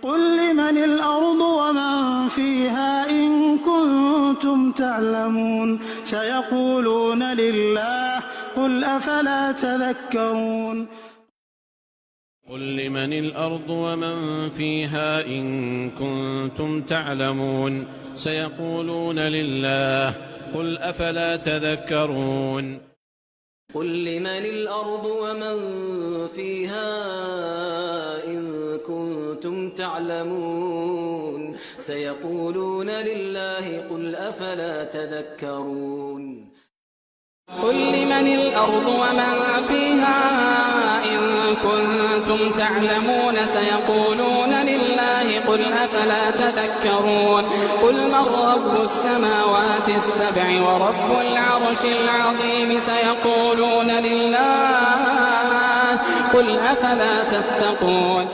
قل لمن الأرض ومن فيها إن كنتم تعلمون سيقولون لله قل أفلا تذكرون قل لمن الأرض ومن فيها إن كنتم تعلمون سيقولون لله قل أفلا تذكرون قل لمن الأرض ومن فيها إن كنتم تعلمون سيقولون لله قل أفلا تذكرون قل لمن الأرض ومن فيها إن كنتم تعلمون سيقولون لله قل أفلا تذكرون قل من رب السماوات السبع ورب العرش العظيم سيقولون لله قل أفلا تتقون